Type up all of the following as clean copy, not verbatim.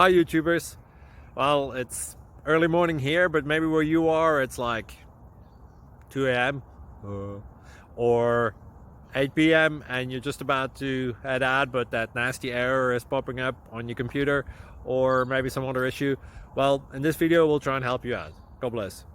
Hi YouTubers. Well, it's early morning here, but maybe where you are it's like 2 a.m. or 8 p.m. and you're just about to head out, but that nasty error is popping up on your computer, or maybe some other issue. Well, in this video we'll try and help you out. God bless.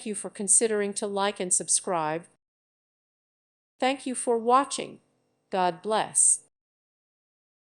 Thank you for considering to like and subscribe. Thank you for watching. God bless.